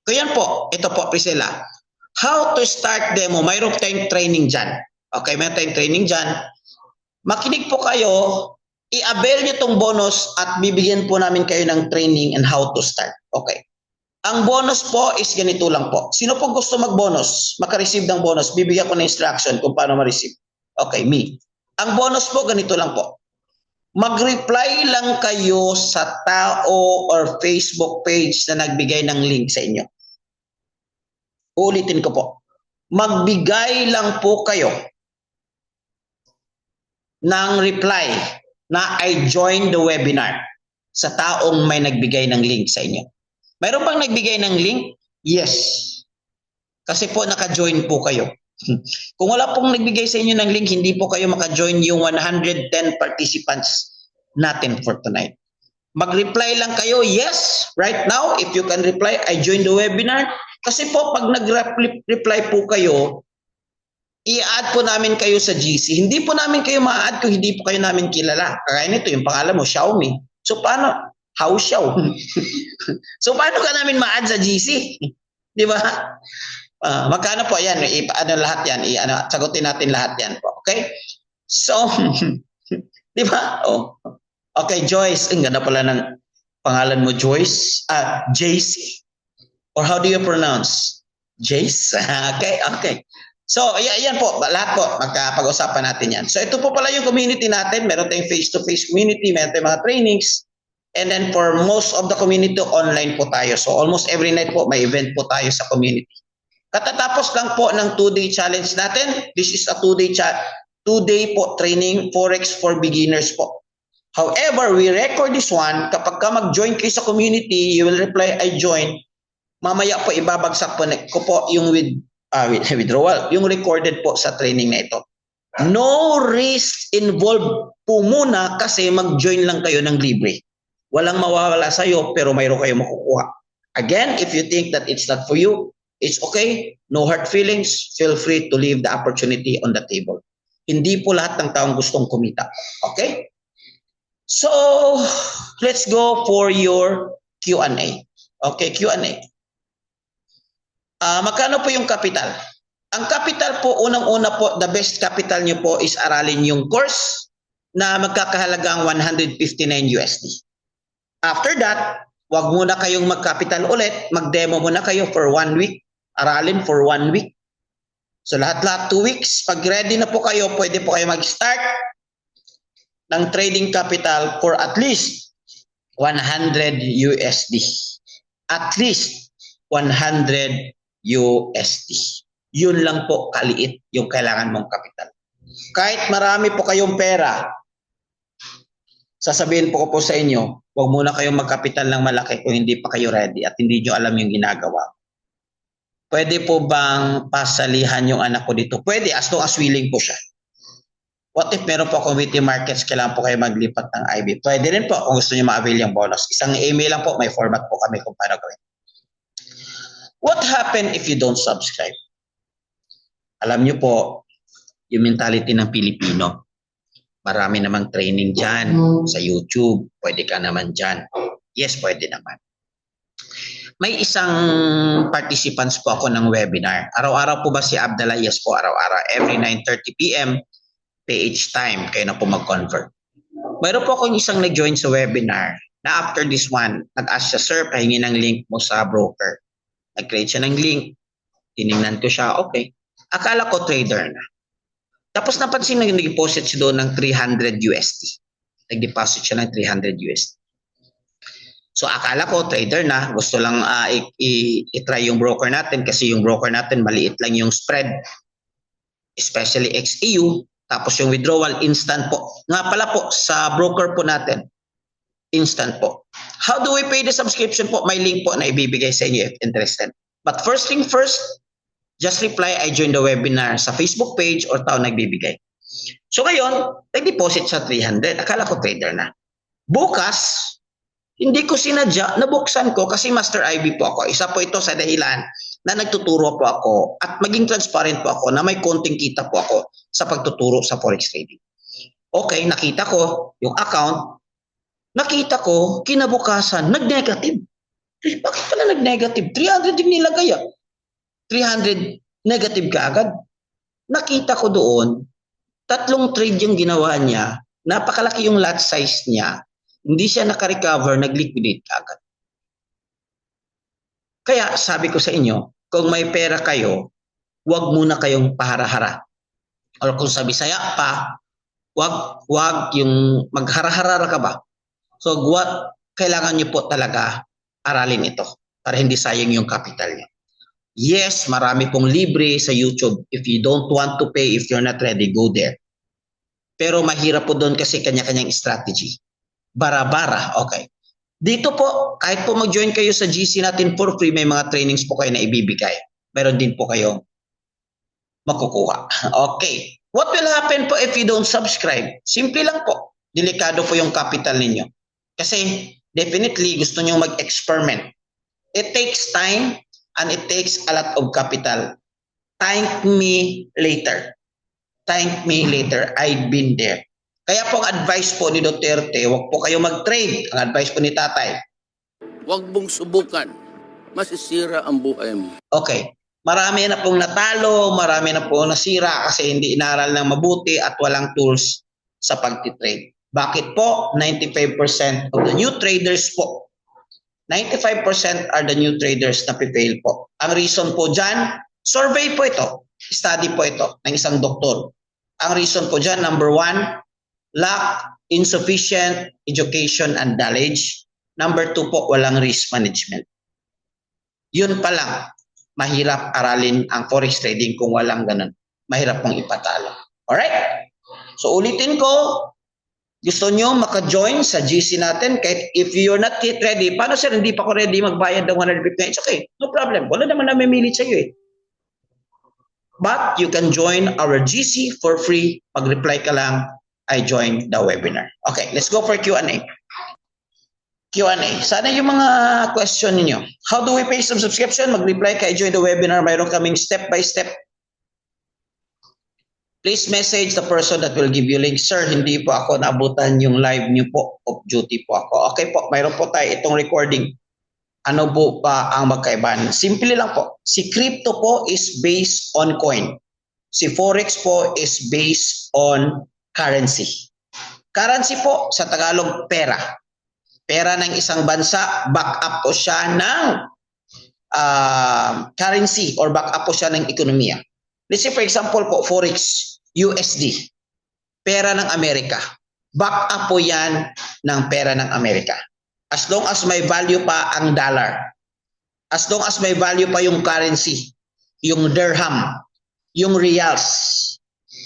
Kaya po, ito po, Priscilla. How to start demo. Mayroon tayong training dyan. Okay, mayroon tayong training dyan. Makinig po kayo, i-avail nyo itong bonus at bibigyan po namin kayo ng training and how to start. Okay. Ang bonus po is ganito lang po. Sino po gusto mag-bonus, makareceive ng bonus, bibigyan ko ng instruction kung paano ma-receive. Okay, me. Ang bonus po, ganito lang po. Mag-reply lang kayo sa tao or Facebook page na nagbigay ng link sa inyo. Ulitin ko po. Magbigay lang po kayo ng reply na I joined the webinar sa taong may nagbigay ng link sa inyo. Mayroon bang nagbigay ng link? Yes. Kasi po naka-join po kayo. Kung wala pong nagbigay sa inyo ng link, hindi po kayo maka-join yung 110 participants natin for tonight. Mag-reply lang kayo, yes, right now, if you can reply, I joined the webinar. Kasi po, pag nag-reply po kayo, i-add po namin kayo sa GC. Hindi po namin kayo ma-add kung hindi po kayo namin kilala. Kaya nito, yung pangalan mo, Xiaomi. So, paano? How Xiao? So, paano ka namin ma-add sa GC? Di ba? Magkano po yan? Ano lahat yan? Sagutin natin lahat yan po. Okay? So, di ba? Oh. Okay, Joyce. Ang ganda pala ng pangalan mo, Joyce. JC. Or how do you pronounce? Jace? Okay. So, yan po. Lahat po. Magkapag-usapan natin yan. So, ito po pala yung community natin. Meron tayong face-to-face community. Meron tayong mga trainings. And then for most of the community, online po tayo. So, almost every night po, may event po tayo sa community. Katatapos lang po ng 2-day challenge natin. This is a 2-day po training Forex for beginners po. However, we record this one. Kapag ka mag-join kayo sa community, you will reply, I join. Mamaya po ibabagsak ko po yung withdrawal, yung recorded po sa training na ito. No risk involved po muna kasi mag-join lang kayo ng libre. Walang mawawala sa iyo pero mayroon kayo makukuha. Again, if you think that it's not for you, it's okay. No hard feelings. Feel free to leave the opportunity on the table. Hindi po lahat ng taong gustong kumita. Okay? So, let's go for your Q&A. Okay, Q&A. Magkano po yung capital? Ang capital po, unang-una po, the best capital nyo po is aralin yung course na magkakahalagang $159 USD. After that, wag muna kayong mag-capital ulit, mag-demo muna kayo for 1 week, aralin for 1 week. So lahat-lahat 2 weeks, pag ready na po kayo, pwede po kayo mag-start ng trading capital for at least 100 USD. At least 100 USD. Yun lang po kaliit yung kailangan mong kapital. Kahit marami po kayong pera, sasabihin po ko po sa inyo, huwag muna kayong magkapital ng malaki kung hindi pa kayo ready at hindi nyo alam yung ginagawa. Pwede po bang pasalihan yung anak ko dito? Pwede, as long as willing po siya. What if meron po akong witty markets, kailangan po kayo maglipat ng IB? Pwede rin po kung gusto nyo ma-avail yung bonus. Isang email lang po, may format po kami kung paano gawin. What happened if you don't subscribe? Alam nyo po, yung mentality ng Pilipino, marami namang training dyan sa YouTube. Pwede ka naman dyan. Yes, pwede naman. May isang participants po ako ng webinar. Araw-araw po ba si Abdallah? Yes po, araw-araw. Every 9:30 p.m. PH time, kayo na po mag-convert. Mayroon po akong isang nag-join sa webinar na after this one, nag-ask siya, sir, pahingin ng link mo sa broker. Nag-create siya ng link. Tinignan ko siya, okay. Akala ko trader na. Tapos napansin na nag-deposit siya doon ng 300 USD. Nag-deposit siya ng 300 USD. So akala ko trader na, gusto lang i-try yung broker natin kasi yung broker natin maliit lang yung spread. Especially XEU. Tapos yung withdrawal, instant po. Nga pala po, sa broker po natin, instant po. How do we pay the subscription po? May link po na ibibigay sa inyo if interested. But first thing first, just reply, I joined the webinar sa Facebook page or tao nagbibigay. So ngayon, nag-deposit sa 300. Akala ko trader na. Bukas, hindi ko sinadya, nabuksan ko kasi Master IB po ako. Isa po ito sa dahilan na nagtuturo po ako at maging transparent po ako na may konting kita po ako sa pagtuturo sa forex trading. Okay, nakita ko yung account. Nakita ko, kinabukasan, nag-negative. Bakit pala nag-negative? 300 din nilagay ah. 300 negative ka agad. Nakita ko doon, 3 trade yung ginawa niya. Napakalaki yung lot size niya. Hindi siya naka-recover, nag-liquidate ka agad. Kaya sabi ko sa inyo, kung may pera kayo, huwag muna kayong pahara-hara. Or kung sa Bisaya pa, huwag yung maghara-hara ka ba? So kailangan niyo po talaga aralin ito para hindi sayang yung capital niyo. Yes, marami pong libre sa YouTube. If you don't want to pay, if you're not ready, go there. Pero mahirap po doon kasi kanya-kanyang strategy. Bara-bara, okay. Dito po, kahit po mag-join kayo sa GC natin for free, may mga trainings po kayo na ibibigay. Meron din po kayong makukuha. Okay. What will happen po if you don't subscribe? Simple lang po. Delikado po yung capital ninyo. Kasi definitely gusto nyo mag-experiment. It takes time and it takes a lot of capital. Thank me later. Thank me later. I've been there. Kaya po ang advice po ni Duterte, huwag po kayo mag-trade. Ang advice po ni Tatay. Huwag mong subukan. Masisira ang buhay mo. Okay. Marami na pong natalo, marami na pong nasira kasi hindi inaral ng mabuti at walang tools sa pagtitrade. Bakit po? 95% of the new traders po. 95% are the new traders na pifail po. Ang reason po dyan, survey po ito. Study po ito ng isang doktor. Ang reason po dyan, number 1, lack, insufficient education and knowledge. Number 2 po, walang risk management. Yun pa lang, mahirap aralin ang forex trading kung walang ganun. Mahirap pong ipatalo. Alright? So ulitin ko, gusto nyo maka-join sa GC natin kahit if you're not yet ready, paano sir, hindi pa ko ready magbayad ng 150? It's okay, no problem. Wala naman na mimilit sa iyo eh. But you can join our GC for free. Pag-reply ka lang, I joined the webinar. Okay, let's go for Q&A. Q&A. Sana yung mga question niyo. How do we pay some subscription? Mag-reply ka, I joined the webinar. Mayroon kaming step-by-step. Please message the person that will give you link. Sir, hindi po ako naabutan yung live niyo po. Off duty po ako. Okay po, mayroon po tayo itong recording. Ano po pa ang magkaibahan? Simple lang po. Si crypto po is based on coin. Si forex po is based on currency. Currency po sa Tagalog, pera. Pera ng isang bansa, back up po siya ng currency or back up po siya ng ekonomiya. Let's say for example po, forex, USD. Pera ng Amerika. Back up po yan ng pera ng Amerika. As long as may value pa ang dollar. As long as may value pa yung currency, yung dirham, yung reals,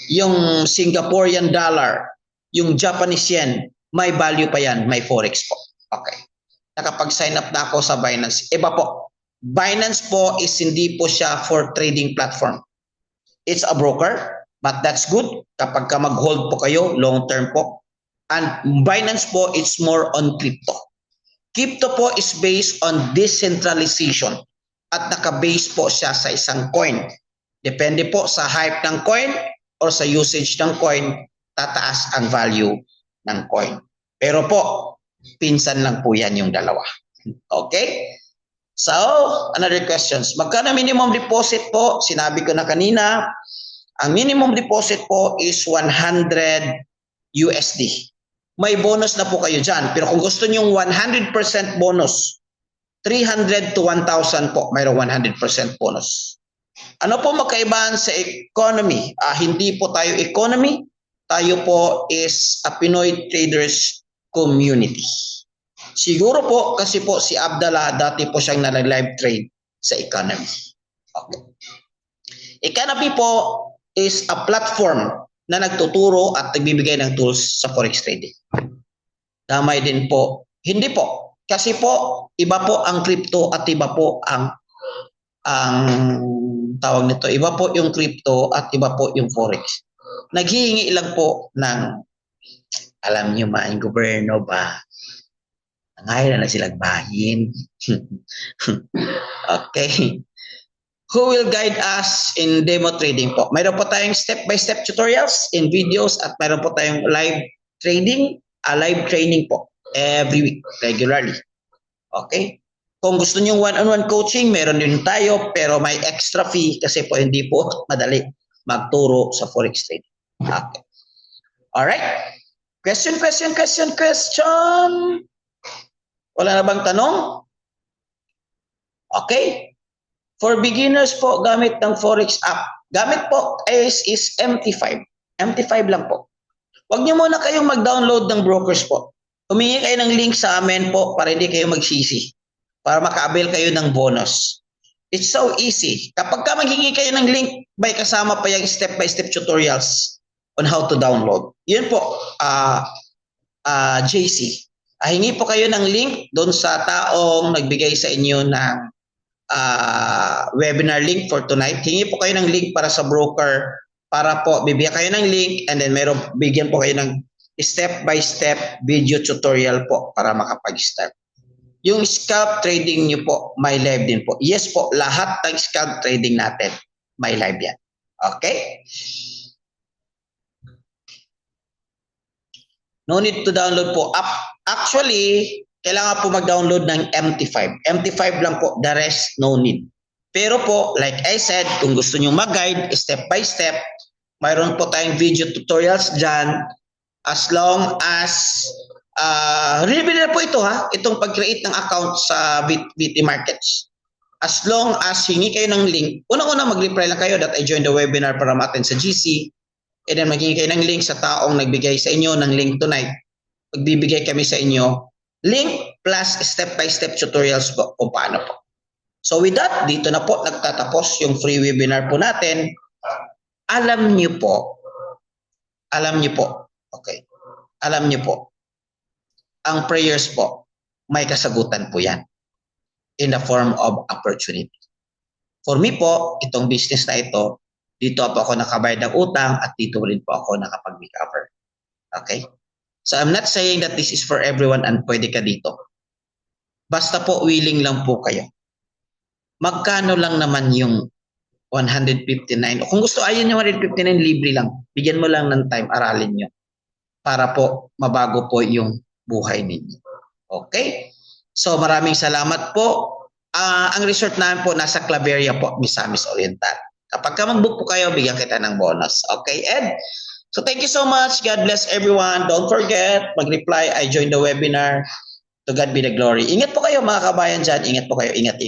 yung Singaporean dollar, yung Japanese yen, may value pa yan, may forex po. Okay. Nakapag-sign up na ako sa Binance. Iba po. Binance po is hindi po siya for trading platform. It's a broker, but that's good kapag ka mag-hold po kayo, long term po. And Binance po, it's more on crypto. Crypto po is based on decentralization at naka-base po siya sa isang coin. Depende po sa hype ng coin or sa usage ng coin, tataas ang value ng coin. Pero po, pinsan lang po yan yung dalawa. Okay? So, another questions. Magkano minimum deposit po? Sinabi ko na kanina, ang minimum deposit po is 100 USD. May bonus na po kayo dyan. Pero kung gusto nyo 100% bonus, 300 to 1,000 po, mayroong 100% bonus. Ano po magkaibahan sa economy? Hindi po tayo economy. Tayo po is a Pinoy Traders Community. Siguro po kasi po si Abdallah dati po siyang nag-live trade sa economy. Okay. Economy po is a platform na nagtuturo at nagbibigay ng tools sa forex trading. Damay din po. Hindi po. Kasi po, iba po ang crypto at iba po ang tawag nito. Iba po yung crypto at iba po yung forex. Naghihingi lang po ng, alam niyo man, gobyerno ba? Ngayon na silang bahin. Okay. Who will guide us in demo trading po? Mayroon po tayong step-by-step tutorials in videos at mayroon po tayong live trading, live training po every week, regularly. Okay? Kung gusto niyo one-on-one coaching, meron din tayo pero may extra fee kasi po hindi po madali magturo sa forex trading. Okay. Alright? Question. Wala na bang tanong? Okay. For beginners po, gamit ng Forex app. Gamit po is MT5. MT5 lang po. Huwag niyo muna kayong mag-download ng brokers po. Humingi kayo ng link sa amin po para hindi kayo magsisi. Para maka-avail kayo ng bonus. It's so easy. Kapag ka maghingi kayo ng link, may kasama pa yung step-by-step tutorials on how to download. Yun po, JC. Hingi po kayo ng link doon sa taong nagbigay sa inyo ng webinar link for tonight. Hingi po kayo ng link para sa broker para po bibigyan kayo ng link and then bigyan po kayo ng step-by-step video tutorial po para makapag-start. Yung scalp trading nyo po, may live din po. Yes po, lahat ng scalp trading natin, may live yan. Okay? No need to download po app. Actually, kailangan po mag-download ng MT5. MT5 lang po, the rest no need. Pero po, like I said, kung gusto nyo mag-guide step by step, mayroon po tayong video tutorials dyan as long as really na po ito itong pag-create ng account sa VT Markets. As long as hingi kayo ng link, unang-una mag-reply lang kayo that I joined the webinar para ma-attend sa GC. And then maghingi kayo ng link sa taong nagbigay sa inyo ng link tonight. Magbibigay kami sa inyo link plus step-by-step tutorials po kung paano po. So with that, dito na po nagtatapos yung free webinar po natin. Alam niyo po, okay, alam niyo po, ang prayers po, may kasagutan po yan in the form of opportunity. For me po, itong business na ito, dito po ako nakabayad ng utang at dito rin po ako nakapag-recover. Okay? So I'm not saying that this is for everyone and pwede ka dito. Basta po willing lang po kayo. Magkano lang naman yung 159? O kung gusto ayaw nyo 159, libre lang. Bigyan mo lang ng time, aralin nyo. Para po mabago po yung buhay ninyo. Okay? So maraming salamat po. Ang resort namin po nasa Claveria po, Misamis Oriental. Kapag ka mag-book po kayo, bigyan kita ng bonus. Okay, Ed? So thank you so much. God bless everyone. Don't forget, mag-reply. I joined the webinar. To God be the glory. Ingat po kayo mga kabayan dyan. Ingat po kayo. Ingat.